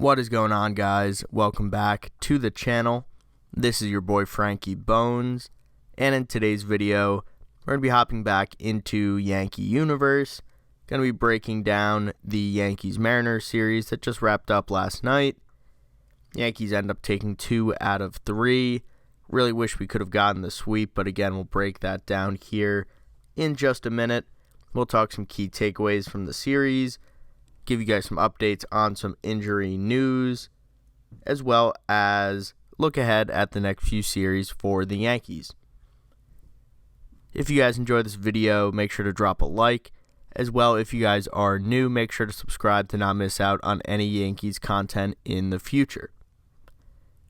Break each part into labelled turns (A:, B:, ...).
A: What is going on, guys? Welcome back to the channel. This is your boy Frankie Bones, and in today's video we're going to be hopping back into Yankee universe. Going to be breaking down the Yankees-Mariners series that just wrapped up last night. Yankees end up taking 2 out of 3. Really wish we could have gotten the sweep, but again, we'll break that down here in just a minute. We'll talk some key takeaways from the series, give you guys some updates on some injury news, as well as look ahead at the next few series for the Yankees. If you guys enjoyed this video, make sure to drop a like. As well, if you guys are new, make sure to subscribe to not miss out on any Yankees content in the future.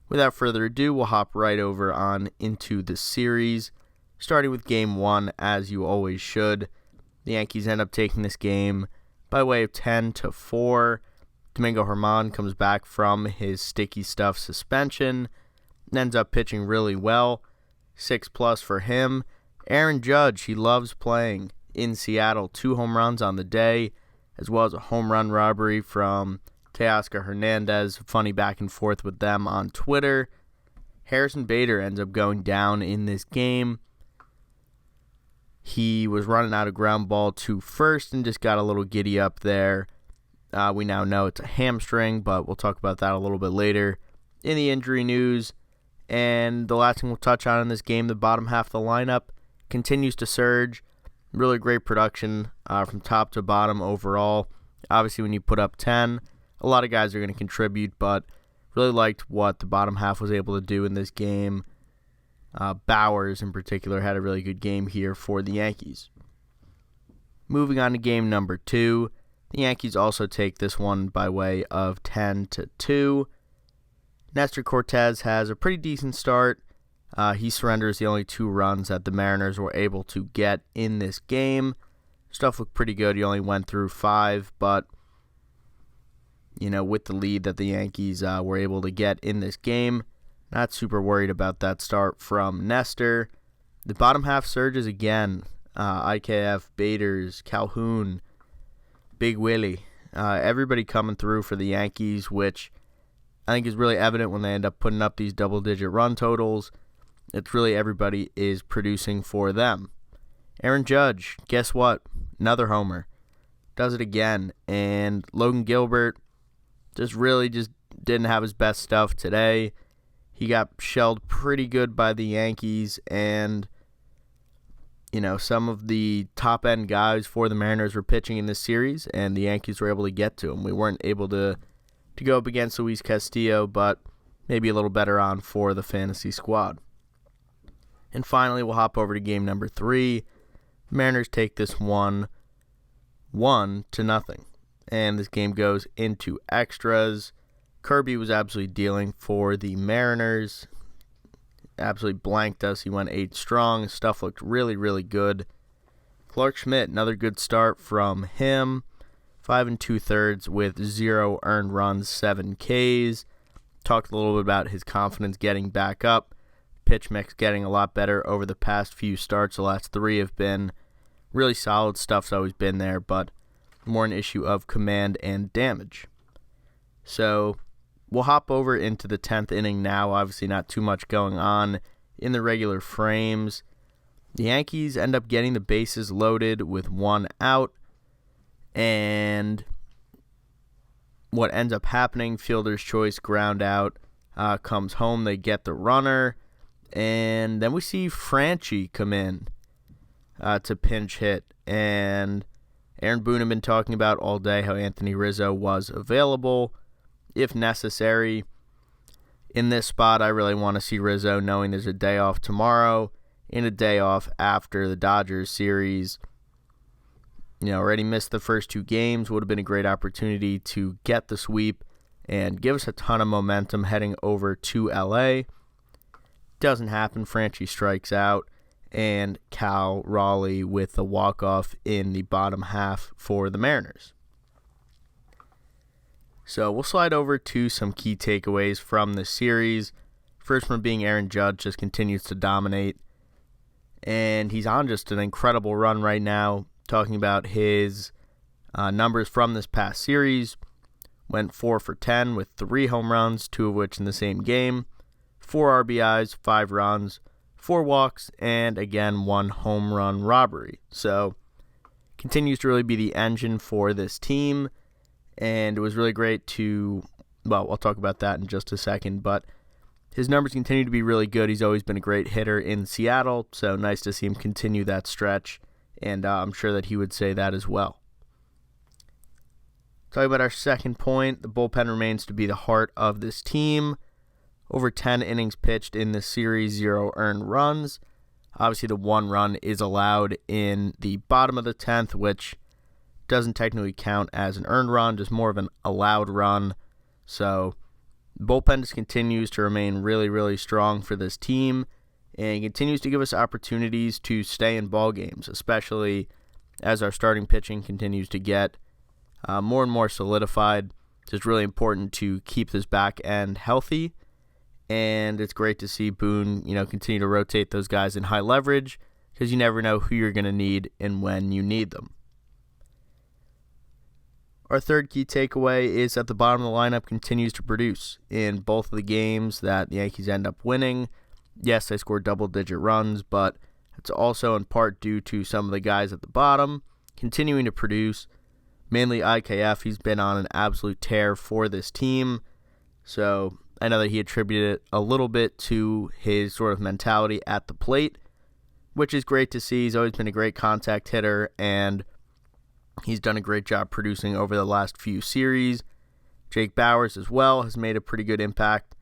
A: Without further ado, we'll hop right over on into the series, starting with Game 1, as you always should. The Yankees end up taking this game by way of 10-4. Domingo Germán comes back from his sticky stuff suspension and ends up pitching really well. 6+ for him. Aaron Judge, he loves playing in Seattle. 2 home runs on the day, as well as a home run robbery from Teoscar Hernandez. Funny back and forth with them on Twitter. Harrison Bader ends up going down in this game. He was running out of ground ball to first and just got a little giddy up there. We now know it's a hamstring, but we'll talk about that a little bit later in the injury news. And the last thing we'll touch on in this game, the bottom half of the lineup continues to surge. Really great production from top to bottom overall. Obviously, when you put up 10, a lot of guys are going to contribute, but really liked what the bottom half was able to do in this game. Bowers, in particular, had a really good game here for the Yankees. Moving on to game number 2, the Yankees also take this one by way of 10-2. Nestor Cortes has a pretty decent start. He surrenders the only 2 runs that the Mariners were able to get in this game. Stuff looked pretty good. He only went through 5, but with the lead that the Yankees were able to get in this game, not super worried about that start from Nestor. The bottom half surges again. IKF, Baders, Calhoun, Big Willie, everybody coming through for the Yankees, which I think is really evident when they end up putting up these double-digit run totals. It's really everybody is producing for them. Aaron Judge, guess what? Another homer. Does it again. And Logan Gilbert just didn't have his best stuff today. He got shelled pretty good by the Yankees, and some of the top-end guys for the Mariners were pitching in this series, and the Yankees were able to get to him. We weren't able to go up against Luis Castillo, but maybe a little better on for the fantasy squad. And finally, we'll hop over to game number 3. The Mariners take this one 1-0, and this game goes into extras. Kirby was absolutely dealing for the Mariners. Absolutely blanked us. He went 8 strong. Stuff looked really, really good. Clarke Schmidt, another good start from him. 5 2/3 with 0 earned runs, 7 Ks. Talked a little bit about his confidence getting back up. Pitch mix getting a lot better over the past few starts. The last 3 have been really solid. Stuff's always been there, but more an issue of command and damage. So we'll hop over into the 10th inning now. Obviously not too much going on in the regular frames. The Yankees end up getting the bases loaded with 1 out. And what ends up happening, fielder's choice, ground out, comes home. They get the runner. And then we see Franchi come in to pinch hit. And Aaron Boone had been talking about all day how Anthony Rizzo was available if necessary. In this spot, I really want to see Rizzo, knowing there's a day off tomorrow and a day off after the Dodgers series. Already missed the first 2 games. Would have been a great opportunity to get the sweep and give us a ton of momentum heading over to LA. Doesn't happen. Franchi strikes out, and Cal Raleigh with the walk-off in the bottom half for the Mariners. So we'll slide over to some key takeaways from the series. First one being Aaron Judge just continues to dominate, and he's on just an incredible run right now. Talking about his numbers from this past series, went 4 for 10 with 3 home runs, 2 of which in the same game, 4 RBIs, 5 runs, 4 walks, and again 1 home run robbery. So continues to really be the engine for this team, and it was really great to, well, I'll talk about that in just a second, but his numbers continue to be really good. He's always been a great hitter in Seattle, so nice to see him continue that stretch, and I'm sure that he would say that as well. Talking about our second point, the bullpen remains to be the heart of this team. Over 10 innings pitched in this series, 0 earned runs. Obviously, the 1 run is allowed in the bottom of the 10th, which doesn't technically count as an earned run, just more of an allowed run. So the bullpen just continues to remain really, really strong for this team and continues to give us opportunities to stay in ball games, especially as our starting pitching continues to get more and more solidified. So it's really important to keep this back end healthy, and it's great to see Boone, continue to rotate those guys in high leverage because you never know who you're going to need and when you need them. Our third key takeaway is that the bottom of the lineup continues to produce in both of the games that the Yankees end up winning. Yes, they scored double-digit runs, but it's also in part due to some of the guys at the bottom continuing to produce. Mainly IKF, he's been on an absolute tear for this team. So I know that he attributed it a little bit to his sort of mentality at the plate, which is great to see. He's always been a great contact hitter, and he's done a great job producing over the last few series. Jake Bauers as well has made a pretty good impact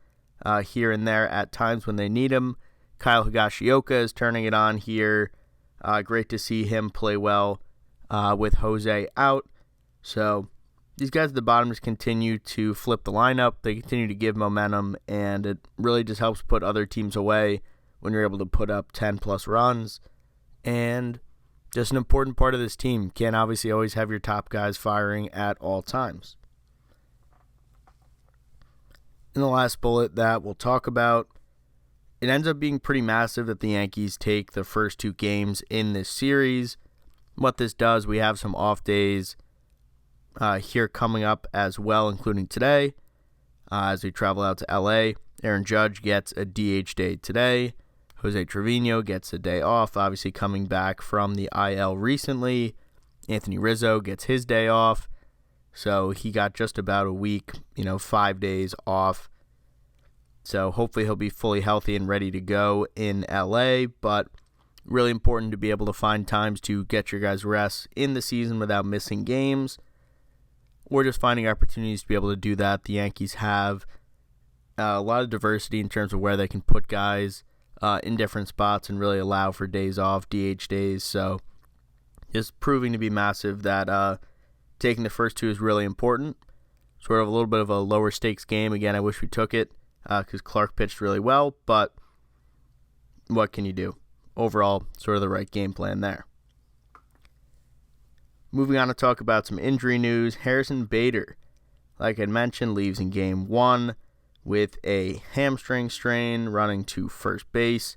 A: here and there at times when they need him. Kyle Higashioka is turning it on here. Great to see him play well with Jose out. So these guys at the bottom just continue to flip the lineup. They continue to give momentum, and it really just helps put other teams away when you're able to put up 10-plus runs. And just an important part of this team. Can't obviously always have your top guys firing at all times. In the last bullet that we'll talk about, it ends up being pretty massive that the Yankees take the first 2 games in this series. What this does, we have some off days here coming up as well, including today as we travel out to LA. Aaron Judge gets a DH day today. Jose Trevino gets a day off, obviously coming back from the IL recently. Anthony Rizzo gets his day off. So he got just about a week, 5 days off. So hopefully he'll be fully healthy and ready to go in LA. But really important to be able to find times to get your guys rest in the season without missing games, or just finding opportunities to be able to do that. The Yankees have a lot of diversity in terms of where they can put guys in different spots and really allow for days off, DH days. So just proving to be massive that taking the first 2 is really important. Sort of a little bit of a lower stakes game. Again, I wish we took it because Clarke pitched really well, but what can you do? Overall, sort of the right game plan there. Moving on to talk about some injury news. Harrison Bader, like I mentioned, leaves in Game 1 with a hamstring strain running to first base.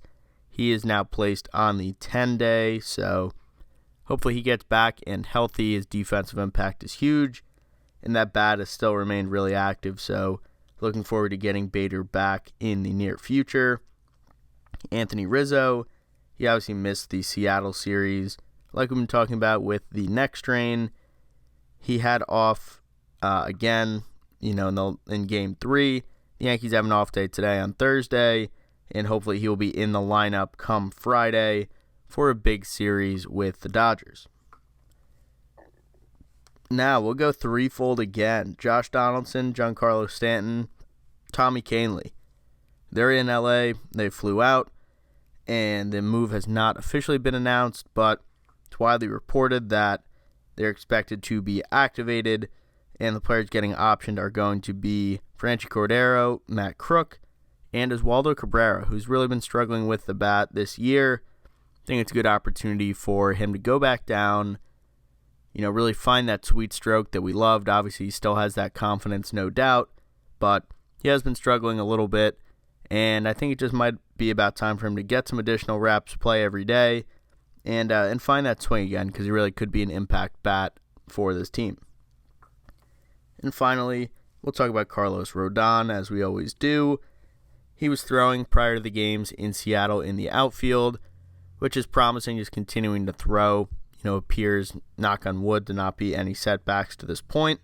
A: He is now placed on the 10-day, so hopefully he gets back and healthy. His defensive impact is huge, and that bat has still remained really active, so looking forward to getting Bader back in the near future. Anthony Rizzo, he obviously missed the Seattle series. Like we've been talking about with the neck strain, he had off again, in Game 3. The Yankees have an off day today on Thursday, and hopefully he will be in the lineup come Friday for a big series with the Dodgers. Now, we'll go threefold again. Josh Donaldson, Giancarlo Stanton, Tommy Kahnle. They're in LA. They flew out, and the move has not officially been announced, but it's widely reported that they're expected to be activated, and the players getting optioned are going to be Franchi Cordero, Matt Crook, and Oswaldo Cabrera, who's really been struggling with the bat this year. I think it's a good opportunity for him to go back down, really find that sweet stroke that we loved. Obviously, he still has that confidence, no doubt, but he has been struggling a little bit, and I think it just might be about time for him to get some additional reps, play every day, and find that swing again, because he really could be an impact bat for this team. And finally, we'll talk about Carlos Rodon, as we always do. He was throwing prior to the games in Seattle in the outfield, which is promising, just continuing to throw. Appears, knock on wood, to not be any setbacks to this point.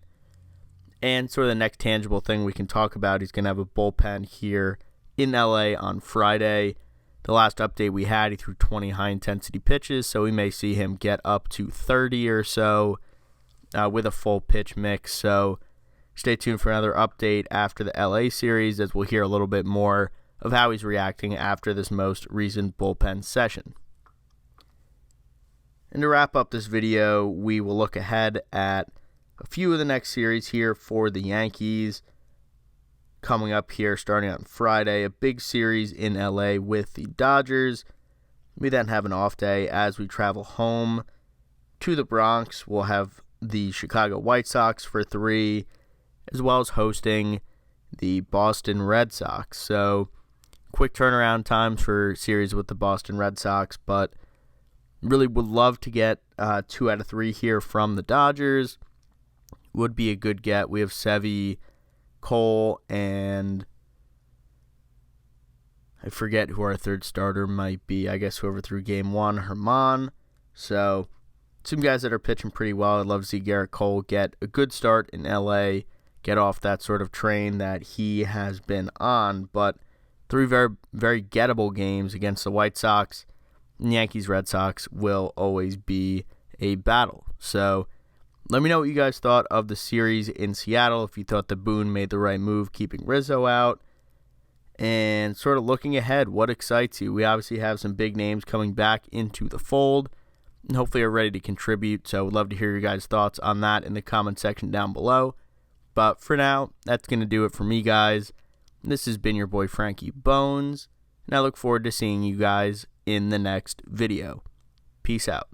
A: And sort of the next tangible thing we can talk about, he's going to have a bullpen here in LA on Friday. The last update we had, he threw 20 high-intensity pitches, so we may see him get up to 30 or so with a full pitch mix. So stay tuned for another update after the LA series, as we'll hear a little bit more of how he's reacting after this most recent bullpen session. And to wrap up this video, we will look ahead at a few of the next series here for the Yankees. Coming up here starting on Friday, a big series in LA with the Dodgers. We then have an off day as we travel home to the Bronx. We'll have the Chicago White Sox for 3, as well as hosting the Boston Red Sox. So quick turnaround times for series with the Boston Red Sox, but really would love to get 2 out of 3 here from the Dodgers. Would be a good get. We have Sevy, Cole, and I forget who our third starter might be. I guess whoever threw game 1, Herman. So some guys that are pitching pretty well. I'd love to see Garrett Cole get a good start in LA, get off that sort of train that he has been on. But 3 very, very gettable games against the White Sox. Yankees, Red Sox will always be a battle. So let me know what you guys thought of the series in Seattle, if you thought the Boone made the right move keeping Rizzo out, and sort of looking ahead, what excites you? We obviously have some big names coming back into the fold and hopefully are ready to contribute, so would love to hear your guys' thoughts on that in the comment section down below. But for now, that's going to do it for me, guys. This has been your boy Frankie Bones, and I look forward to seeing you guys in the next video. Peace out.